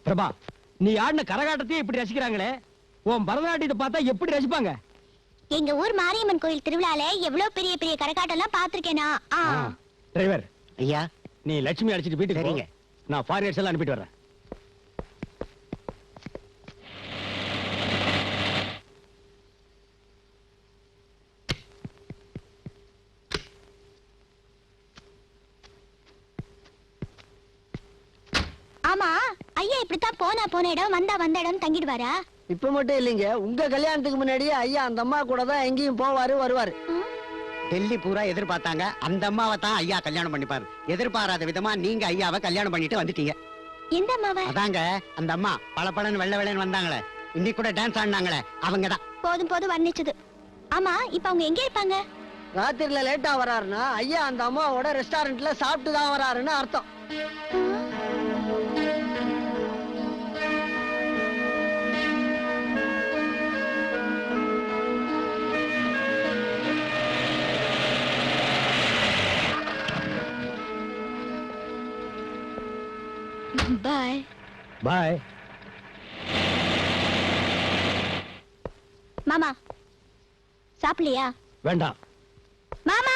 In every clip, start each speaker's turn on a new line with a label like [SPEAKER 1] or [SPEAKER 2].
[SPEAKER 1] பிரபா, நீ ஆடின கரகாட்டத்தையே இப்படி ரசிக்கிறாங்களே, உன் பரதநாட்டியத்தை பார்த்தா எப்படி ரசிப்பாங்க?
[SPEAKER 2] எங்க ஊர் மாரியம்மன் கோயில் திருவிழால எவ்வளவு பெரிய பெரிய கரகாட்டம் எல்லாம் பாத்திருக்கேனா.
[SPEAKER 1] டிரைவர்
[SPEAKER 3] ஐயா,
[SPEAKER 1] நீ லட்சுமி அடிச்சிட்டு வீட்டுக்கு
[SPEAKER 3] சரிங்க.
[SPEAKER 1] நான் ஃபாரினர்ஸ் எல்லாம் அனுப்பிட்டு வரேன்.
[SPEAKER 2] ஆமா, ஐயா இப்படித்தான் போன இடம் வந்த இடம் தங்கிடுவாரா?
[SPEAKER 3] இப்ப மட்டும் இல்லைங்க, உங்க கல்யாணத்துக்கு முன்னாடியே ஐயா அந்த அம்மா கூட தான் எங்கேயும் போவாரு வருவாரு. டெல்லி பூரா எதிர்பார்த்தாங்க, அந்த அம்மாவை தான் ஐயா கல்யாணம் பண்ணிப்பாரு. எதிர்பாராத விதமா நீங்க ஐயாவை கல்யாணம் பண்ணிட்டு வந்துட்டீங்க.
[SPEAKER 2] எந்த அம்மாவை?
[SPEAKER 3] அதாங்க அந்த அம்மா பளபளன்னு வெள்ளை வெள்ளன்னு வந்தாங்களே, இன்னைக்கு கூட டான்ஸ் ஆடினாங்களே, அவங்கதான்.
[SPEAKER 2] போதும் வர்ணிச்சது. ஆமா, இப்ப அவங்க எங்க இருப்பாங்க?
[SPEAKER 3] ராத்திரில லேட்டா வராருன்னா ஐயா அந்த அம்மாவோட ரெஸ்டாரண்ட்ல சாப்பிட்டு தான் வராருன்னு அர்த்தம்.
[SPEAKER 2] பாய்
[SPEAKER 1] பாய்.
[SPEAKER 2] மாமா, சாப்பிடலையா?
[SPEAKER 1] வேண்டாம்.
[SPEAKER 2] மாமா,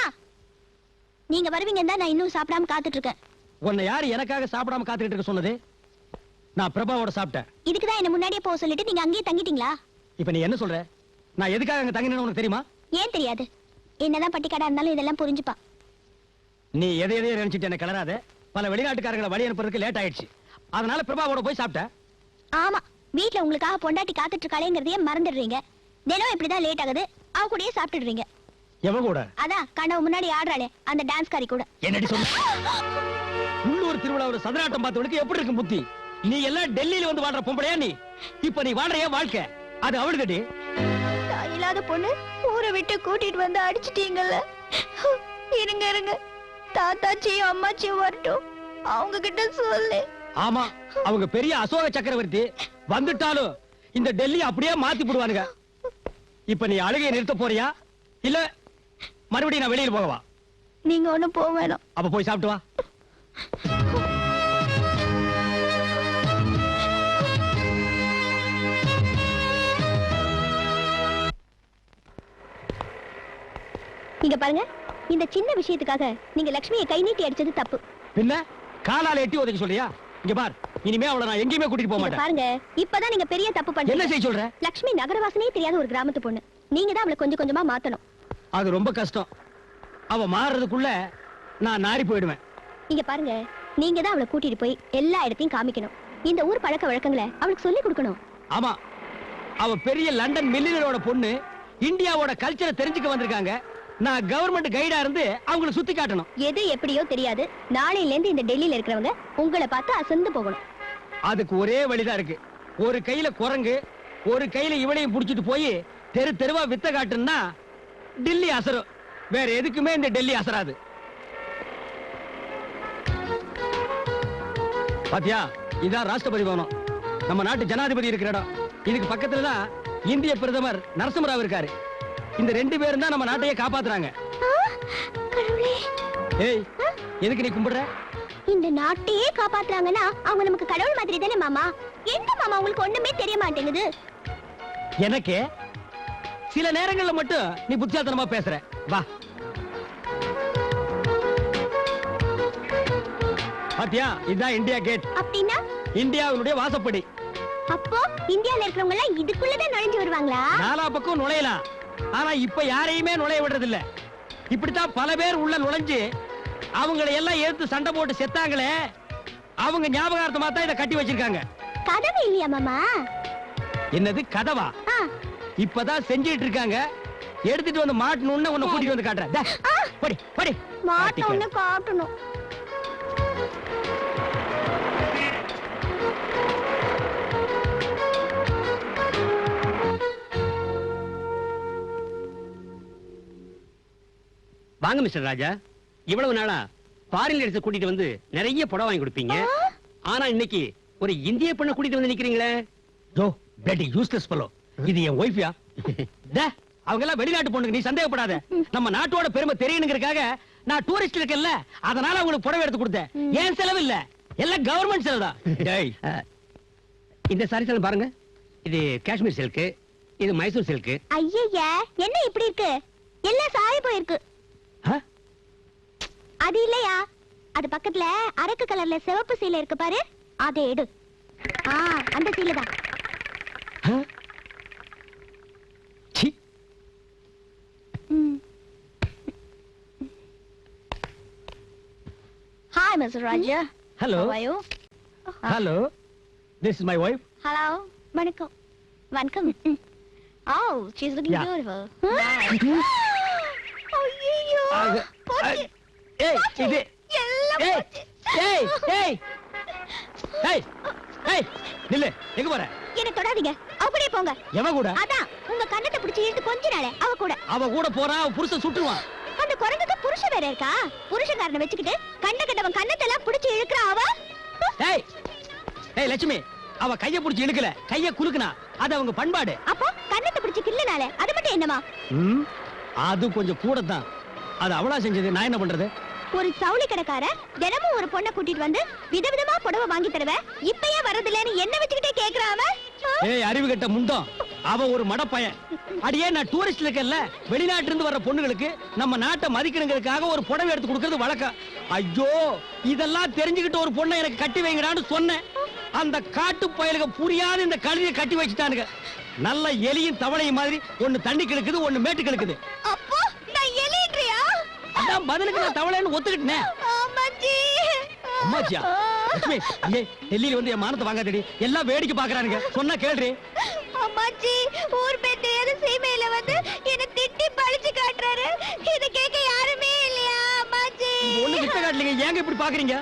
[SPEAKER 2] நீங்க வருவீங்க தான் நான் இன்னும் சாப்பிடாம காத்துட்டு இருக்கேன்.
[SPEAKER 1] உன்னை யாரு எனக்காக சாப்பிடாம காத்துக்கிட்டு இருக்க சொன்னது? நான் பிரபாவோட சாப்பிட்டேன்.
[SPEAKER 2] இதுக்குதான் என்ன முன்னாடியே போக சொல்லிட்டு நீங்க அங்கேயே தங்கிட்டீங்களா?
[SPEAKER 1] இப்ப நீ என்ன சொல்ற? நான் எதுக்காக அங்க தங்கினேன்னு உனக்கு தெரியுமா?
[SPEAKER 2] ஏன் தெரியாது? என்னதான் பட்டிக்காடா இருந்தாலும் இதெல்லாம் புரிஞ்சுப்பா.
[SPEAKER 1] நீ எதையோ நினைச்சிட்டு என்ன கிளறாத. பல வெளிநாட்டுக்காரங்களை வழி அனுப்புறதுக்கு லேட் ஆயிடுச்சு, அதனால பிரபாவோட போய் சாப்பிட்டேன்.
[SPEAKER 2] ஆமா, வீட்டுல உங்களுக்காக பொண்டாட்டி காத்துட்டு இருக்காளேங்கிறதையே மறந்துடுறீங்க. தினம் இப்படிதான் லேட் ஆகுது, அவ கூடயே சாப்பிட்டுடுறீங்க.
[SPEAKER 1] எவன் கூட?
[SPEAKER 2] அதான் கனவு முன்னாடி ஆடுறாளே அந்த டான்ஸ்காரி கூட.
[SPEAKER 1] என்னடி சொல்ற? உள்ளூர் திருவிழாவில் சதுராட்டம் பார்த்தவளுக்கு எப்படி இருக்கு புத்தி? நீ எல்லாம் டெல்லியில வந்து வாழ்ற பொம்பளையா நீ? இப்ப நீ வாழ்றைய வாழ்க்கை அது அவளுக்கடி.
[SPEAKER 2] இல்லாத பொண்ணு ஊரை விட்டு கூட்டிட்டு வந்து அடிச்சிட்டீங்கல்ல. இருங்க, தாத்தாச்சியும் அம்மாச்சியும் வரட்டும், அவங்க கிட்ட சொல்லு.
[SPEAKER 1] ஆமா, அவங்க பெரிய அசோக சக்கரவர்த்தி வந்துட்டாலும் இந்த டெல்லி அப்படியே மாத்தி போடுவானுங்க. இப்ப நீ அழுகையை நிறுத்த போறியா இல்ல மறுபடியும் நான் வெளியில போகவா?
[SPEAKER 2] நீங்க ஒண்ணும் போக வேணாம்.
[SPEAKER 1] அப்ப போய் சாப்பிட்டு வா.
[SPEAKER 2] இங்க பாருங்க, இந்த சின்ன விஷயத்துக்காக நீங்க லட்சுமியை கை நீட்டி அடிச்சது தப்பு.
[SPEAKER 1] பின்ன காலால எட்டி உதைக்க சொல்றியா? இங்க பார், இனிமே அவளை நான் எங்கேயுமே கூட்டிட்டு போக
[SPEAKER 2] இங்க
[SPEAKER 1] மாட்டேன்.
[SPEAKER 2] பாருங்க, இப்பதான் நீங்க பெரிய தப்பு பண்றீங்க.
[SPEAKER 1] என்ன செய்ய சொல்ற?
[SPEAKER 2] லட்சுமி நகரவாசனே தெரியாத ஒரு கிராமத்து பொண்ணு. நீங்க தான் அவளை கொஞ்சம் கொஞ்சமா மாத்தணும்.
[SPEAKER 1] அது ரொம்ப கஷ்டம். அவ மாறுறதுக்குள்ள நான் நாரி போயிடுவேன்.
[SPEAKER 2] இங்க பாருங்க, நீங்க தான் அவளை கூட்டிட்டு போய் எல்லா இடத்தையும் காமிக்கணும். இந்த ஊர் பழக்க வழக்கங்களை அவளுக்கு சொல்லி கொடுக்கணும்.
[SPEAKER 1] ஆமா, அவ பெரிய லண்டன் மில்லியனரோட பொண்ணு, இந்தியாவோட கல்ச்சரை தெரிஞ்சுக்க வந்திருக்காங்க. நான் கவர்மெண்ட் கைடா இருந்து அவங்களை சுத்தி காட்டணும்.
[SPEAKER 2] எது எப்படியோ தெரியாது, நாளையில இருந்து இந்த டெல்லியில இருக்கிறவங்க உங்களை பார்த்து அசந்து போகணும்.
[SPEAKER 1] அதுக்கு ஒரே வழிதான் இருக்கு. ஒரு கையில குரங்கு, ஒரு கையில இவளையும் புடிச்சிட்டு போய் தெரு தெருவா வித்த காட்டுன்னா டெல்லி அசரும். வேற எதுக்குமே இந்த டெல்லி அசராது. பாத்தியா, இதான் ராஷ்டிரபதி பவனம், நம்ம நாட்டு ஜனாதிபதி இருக்கிற இடம். இதுக்கு பக்கத்துல தான் இந்திய பிரதமர் நரசிம்மராவ் இருக்காரு. இந்த ரெண்டு பேரும் தான் நம்ம நாட்டையே காப்பாத்துறாங்க. ஏய், எதுக்கு நீ கும்பிடுற?
[SPEAKER 2] இந்த நாட்டையே காப்பாத்துறாங்கன்னா அவங்க நமக்கு கடவுள் மாதிரி தானே மாமா. எந்த மாமா உங்களுக்கு ஒண்ணுமே தெரிய மாட்டேங்குது?
[SPEAKER 1] எனக்கு சில நேரங்கள்ல மட்டும் நீ புத்தியாத்தனமா பேசுற. வா. பாத்தியா, இதுதான் இந்தியா கேட்.
[SPEAKER 2] அப்படின்னா
[SPEAKER 1] இந்தியாவுடைய வாசப்படி.
[SPEAKER 2] அப்போ இந்தியால இருக்கிறவங்க எல்லாம் இதுக்குள்ளதான் நுழைஞ்சு வருவாங்களா?
[SPEAKER 1] நாலா பக்கம் நுழையலாம், ஆனா இப்ப யாரையுமே நுழைய விடுறது இல்ல. இப்படித்தான் பல பேர் உள்ள நுழைஞ்சு அவங்களை எல்லாம் எடுத்து சண்டை போட்டு செத்தாங்களே, அவங்க ஞாபகார்த்தமா தான் இதை கட்டி வச்சிருக்காங்க.
[SPEAKER 2] கதவு இல்லையா மாமா?
[SPEAKER 1] என்னது கதவா? இப்பதான் செஞ்சிட்டு இருக்காங்க. எடுத்துட்டு வந்து மாட்டணும்னு உன்னை கூட்டிட்டு வந்து காட்டுறேன். படி படி.
[SPEAKER 2] மாட்டணும்னு காட்டணும்.
[SPEAKER 4] வாங்க மிஸ்டர் ராஜா. இவ்வளவு நாளா ஃபாரின்ல எடுத்து கூட்டிட்டு வந்து நிறைய புடவை வாங்கி கொடுப்பீங்க. ஆனா இன்னைக்கு ஒரு இந்திய பெண்ணை கூட்டிட்டு வந்து நிக்கிறீங்களே.
[SPEAKER 1] Jo, bloody useless fellow. இது என் வைஃப்யா? அவங்க எல்லாம் வெளிநாட்டு பொண்ணுங்க, நீ சந்தேகப்படாத. நம்ம நாட்டோட பெருமை தெரியணுங்கிறதுக்காக நான் டூரிஸ்ட் இருக்கேன்ல, அதனால அவங்களுக்கு புடவை எடுத்து கொடுத்தேன். ஏன் செலவு இல்ல, எல்லாம் கவர்மெண்ட் செலவு தான்.
[SPEAKER 4] இந்த சாரீஸ் பாருங்க. இது காஷ்மீர் சில்க், இது மைசூர் சில்க்.
[SPEAKER 2] ஐயய்யா, என்ன இப்படி இருக்கு? எல்லாம் சாய போயிருக்கு. அது இல்லையா, அது பக்கத்துல அரக்கு கலர்ல சிவப்பு சீலை இருக்கு பாரு, அதை எடு. அந்த சீலை தான். Hi, Mr. Raja.
[SPEAKER 1] Hello.
[SPEAKER 2] How are you?
[SPEAKER 1] Hello. This is my wife.
[SPEAKER 2] Hello. வணக்கம். வணக்கம். Oh, she's looking
[SPEAKER 1] Yeah.
[SPEAKER 2] beautiful. ஐயோ. போச்சு.
[SPEAKER 1] ஏய், இது
[SPEAKER 2] எல்லாம்
[SPEAKER 1] ஏய்,
[SPEAKER 2] போச்சு.
[SPEAKER 1] ஏய், ஏய். ஏய், ஏய், நில்லு. எங்க போற?
[SPEAKER 2] என்ன தொடாதீங்க. அப்படியே போங்க.
[SPEAKER 1] எவன் கூட?
[SPEAKER 2] அதான் உங்க கண்ணத்தை பிடிச்சி இழுத்து கொஞ்ச நாளே அவ கூட.
[SPEAKER 1] அவ கூட போறா, அவ புருஷன் சுட்டுவான்.
[SPEAKER 2] அந்த குரங்குக்கு புருஷன் வேற இருக்கா? புருஷக்காரனை வச்சுக்கிட்டு கண்டவன் கண்ணத்தை எல்லாம் பிடிச்சி இழுக்கிற அவ.
[SPEAKER 1] ஏய், ஏய் லட்சுமி, அவ கைய புடிச்சு இழுக்கல, கைய குலுக்குனா. அது அவங்க பண்பாடு.
[SPEAKER 2] அப்போ கண்ணத்தை பிடிச்சி கிள்ளனாலே அது மட்டும் என்னமா?
[SPEAKER 1] அது கொஞ்சம் கூட தான். அது அவளா செஞ்சது, நான் என்ன பண்றது?
[SPEAKER 2] ஒரு சவுளி கடைக்கார தினமும் ஒரு பொண்ணை கூட்டிட்டு வந்து விதவிதமா புடவை வாங்கி தருவேன், இப்பயே வரதில்லைன்னு என்ன வச்சுக்கிட்டே கேக்குறான் அவன்.
[SPEAKER 1] ஏய் அறிவு கெட்ட முண்டம், அவ ஒரு மடப்பையன். அடியே நான் டூரிஸ்ட்ல இருக்கேன்ல, வெளிநாட்டுல இருந்து வர்ற பொண்ணுங்களுக்கு நம்ம நாட்டை மதிக்கணுங்கிறதுக்காக ஒரு புடவை எடுத்து கொடுக்கிறது வழக்கம். ஐயோ, இதெல்லாம் தெரிஞ்சுக்கிட்டு ஒரு பொண்ணை எனக்கு கட்டி வைங்கடான்னு சொன்னேன். அந்த காட்டு பயலுக புரியாத இந்த கழுதையை கட்டி வச்சுட்டானுங்க. நல்ல எலியும் தவளையும் மாதிரி, ஒண்ணு தண்ணி கிழக்குது, ஒண்ணு மேட்டு கிழக்குது.
[SPEAKER 2] அப்போ நான் எலின்றியா?
[SPEAKER 1] அதான் பதிலுக்கு நான் தவளைன்னு ஒத்துக்கிட்டேன்.
[SPEAKER 2] அம்மாச்சி.
[SPEAKER 1] அம்மாச்சியா? லட்சுமி, ஐயே, டெல்லியில வந்து என் மானத்தை வாங்காதடி. எல்லாம் வேடிக்கை பாக்குறானுங்க, சொன்னா கேள்றி.
[SPEAKER 2] அம்மாச்சி, ஊர் பெத்த ஏதோ சீமையில வந்து என்ன திட்டி பழிச்சு காட்டுறாரு. இத கேட்க யாருமே இல்லையா அம்மாச்சி?
[SPEAKER 1] ஒண்ணு விட்ட காட்டலீங்க, ஏங்க இப்படி பாக்குறீங்க?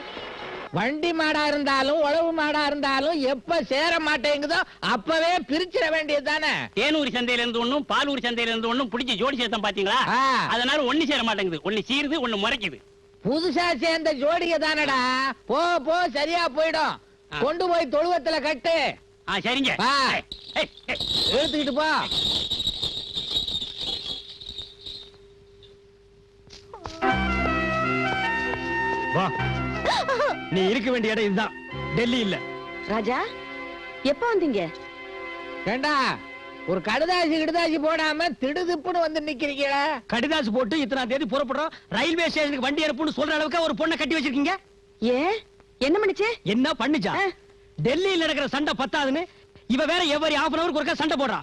[SPEAKER 5] வண்டி மாடா இருந்தாலும் உழவு மாடா இருந்தாலும் எப்ப சேர மாட்டேங்குதோ அப்பவே பிரிச்சிட வேண்டியது தானே.
[SPEAKER 4] தேனூர் சந்தையில இருந்து ஒண்ணும், பாலூர் சந்தையில இருந்து ஒண்ணும் பிடிச்சி ஜோடி சேர்த்தோம் பாத்தீங்களா? அதனால ஒண்ணு சேர மாட்டேங்குது. ஒண்ணு சீருது, ஒண்ணு முறைக்குது.
[SPEAKER 5] புதுசா சேர்ந்த ஜோடிக தானடா. போ போ, சரியா போயிடும். கொண்டு போய் தொழுவத்துல கட்டு.
[SPEAKER 4] சரிங்க.
[SPEAKER 5] எடுத்துக்கிட்டு போ.
[SPEAKER 1] வா, நீ இருக்க வேண்டிய இடம் இதுதான், டெல்லி இல்ல.
[SPEAKER 6] ராஜா, எப்ப வந்தீங்க?
[SPEAKER 5] ஏண்டா, ஒரு கடுதாசி கிடுதாசி போடாம திடுதிப்புன்னு வந்து நிக்கிறீங்களா?
[SPEAKER 1] கடிதாசு போட்டு இத்தனாம் தேதி புறப்படுறோம், ரயில்வே ஸ்டேஷனுக்கு வண்டி அனுப்புன்னு சொல்ற அளவுக்கு ஒரு பொண்ணை கட்டி வச்சிருக்கீங்க.
[SPEAKER 6] ஏன், என்ன பண்ணுச்சு?
[SPEAKER 1] என்ன பண்ணுச்சா? டெல்லியில் நடக்கிற சண்டை பத்தாதுன்னு இவ வேற எவரி half an hour ஒருக்கா சண்டை போடுறா.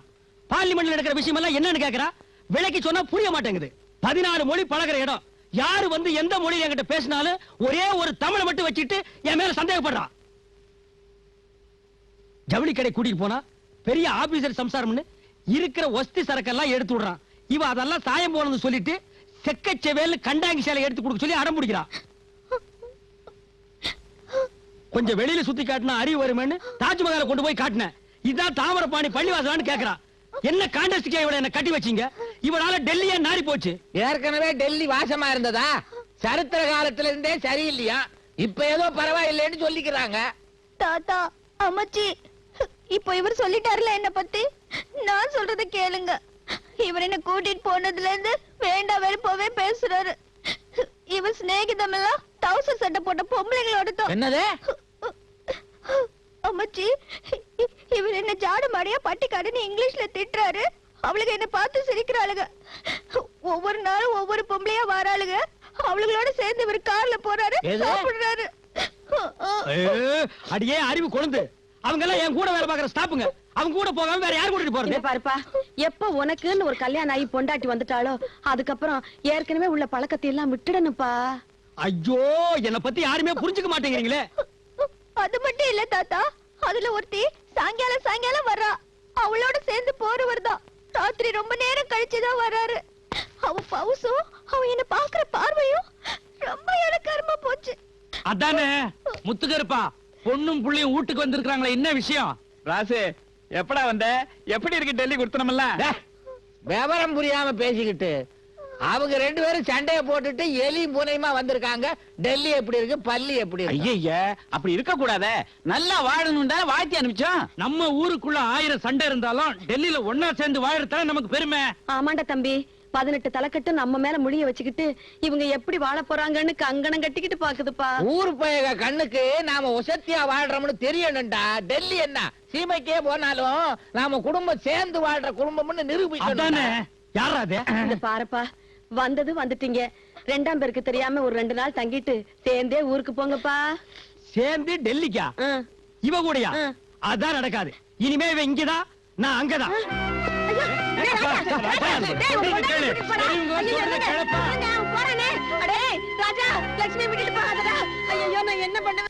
[SPEAKER 1] பார்லிமெண்ட்ல நடக்கிற விஷயம் எல்லாம் என்னன்னு கேக்குறா. விலைக்கு சொன்னா புரிய மாட்டேங்குது. 14 மொழி பழகுற இடம். யாரு வந்து எந்த மொழியில என்கிட்ட பேசினாலும் ஒரே ஒரு தமிழை மட்டும் வச்சுட்டு என் மேல சந்தேகப்படுறா. ஜவுளி கடை கூட்டிட்டு போனா பெரிய ஆபீசர் சம்சாரம்னு இருக்கிற ஒஸ்தி சரக்கெல்லாம் எடுத்து விடுறான். இவ அதெல்லாம் சாயம் போனது சொல்லிட்டு செக்கச்செவேல் கண்டாங்கி சேலை எடுத்து கொடுக்க சொல்லி அடம் பிடிக்கிறா. கொஞ்சம் வெளியில சுத்தி காட்டினா அறிவு வருமேன்னு தாஜ்மஹாலை கொண்டு போய் காட்டினேன். இதான் தாமரபாணி பள்ளிவாசலான்னு கேக்குறா. என்ன காண்டஸ்டிக்கா இவளை என்ன கட்டி வச்சீங்க? இவனால டெல்லியே நாரி போச்சு.
[SPEAKER 5] ஏற்கனவே டெல்லி வாசமா இருந்ததா? சரித்திர காலத்துல இருந்தே சரியில்லையா? இப்ப ஏதோ பரவாயில்லைன்னு சொல்லிக்கிறாங்க.
[SPEAKER 2] தாத்தா, அம்மாச்சி, இப்போ இவர் சொல்லிட்டாருல என்ன பத்தி, நான் சொல்றத கேளுங்க. இவர் என்ன கூட்டிட்டு போனதுல இருந்து வேண்டாம் வெறுப்பாவே பேசுறாரு. இவர் சிநேகிதம் எல்லாம் டவுசர் சட்டை போட்ட பொம்பளைங்களோட தான்.
[SPEAKER 5] என்னது?
[SPEAKER 2] அம்மாச்சி, இவர் என்ன ஜாடு மாடியா பட்டிக்காடுன்னு இங்கிலீஷ்ல திட்டுறாரு. அவளுக்கு என்ன பார்த்து சிரிக்கிறாளுங்க. ஒவ்வொரு நாளும் ஒவ்வொரு பொம்பளையா வராளுங்க. அவளுங்களோட சேர்ந்து இவர் கார்ல போறாரு, சாப்பிடுறாரு.
[SPEAKER 1] அடியே அறிவு கொழுந்து, அவங்க எல்லாம் என் கூட வேலை பாக்குற ஸ்டாப்புங்க. அவங்க கூட போகாம வேற யார் கூட்டிட்டு போறது?
[SPEAKER 6] பாருப்பா, எப்ப உனக்குன்னு ஒரு கல்யாணம் ஆகி பொண்டாட்டி வந்துட்டாலோ அதுக்கப்புறம் ஏற்கனவே உள்ள பழக்கத்தை எல்லாம் விட்டுடணுப்பா.
[SPEAKER 1] ஐயோ, என்ன பத்தி யாருமே புரிஞ்சுக்க மாட்டேங்கிறீங்களே.
[SPEAKER 2] அது மட்டும் இல்ல தாத்தா, அதுல ஒருத்தி சாயங்காலம் வர்றா. அவளோட சேர்ந்து போறவர் தான். ராத்திரி ரொம்ப நேரம் கழிச்சுதான் வராரு. அவ பவுசும் அவ என்ன பாக்குற பார்வையும் ரொம்ப எனக்கு கர்மா போச்சு.
[SPEAKER 1] அதானே முத்துக்கருப்பா, பொண்ணும் புள்ளையும் வீட்டுக்கு வந்திருக்காங்களே, என்ன விஷயம்?
[SPEAKER 7] ராசு, எப்படா வந்த? எப்படி இருக்கு டெல்லி குடுத்தனமெல்லாம்?
[SPEAKER 5] விவரம் புரியாம பேசிக்கிட்டு அவங்க ரெண்டு பேரும் சண்டைய போட்டுட்டு எலியும் பூனையுமா வந்திருக்காங்க. டெல்லி எப்படி இருக்கு, பள்ளி எப்படி இருக்கு?
[SPEAKER 7] ஐயா, அப்படி இருக்க கூடாதே. நல்லா வாழணும் தான் வாழ்த்தி அனுப்பிச்சோம்.
[SPEAKER 1] நம்ம ஊருக்குள்ள 1000 சண்டை இருந்தாலும் டெல்லியில ஒன்னா சேர்ந்து வாழறதால நமக்கு பெருமை.
[SPEAKER 6] ஆமாண்டா தம்பி, 18 தலைக்கட்டு நம்ம மேல முடிய வச்சுக்கிட்டு இவங்க எப்படி வாழ போறாங்கன்னு கங்கணம் கட்டிக்கிட்டு பாக்குதுப்பா.
[SPEAKER 5] ஊர் பயக கண்ணுக்கு நாம ஒசத்தியா வாழ்றோம்னு தெரியணும்டா. டெல்லி என்ன சீமைக்கே போனாலும் நாம குடும்பம் சேர்ந்து வாழ்ற குடும்பம்னு
[SPEAKER 1] அதானே
[SPEAKER 5] நிரூபிக்கணும்.
[SPEAKER 1] யாரா அது
[SPEAKER 6] இந்த பாருப்பா, வந்தது வந்துட்டீங்க. 2ஆம் பேருக்கு தெரியாம ஒரு 2 நாள் தங்கிட்டு சேர்ந்தே ஊருக்கு போங்கப்பா.
[SPEAKER 1] சேர்ந்து டெல்லிக்கா?
[SPEAKER 6] ஆ.
[SPEAKER 1] இவ கூடயா?
[SPEAKER 6] ஆ.
[SPEAKER 1] அதான் நடக்காது. இனிமே இவ இங்கதான், நான் அங்கதான்.
[SPEAKER 6] ஐயோ, டேய் ராஜா, டேய், உன் பொண்டாட்டி கூட்டிட்டு போடா. ஐயோ, இருங்க, இருங்க, அவன் போறானே. அடே ராஜா, லட்சுமி விட்டுட்டு போகாதடா. ஐயோ, நான் என்ன பண்ணுவேன்?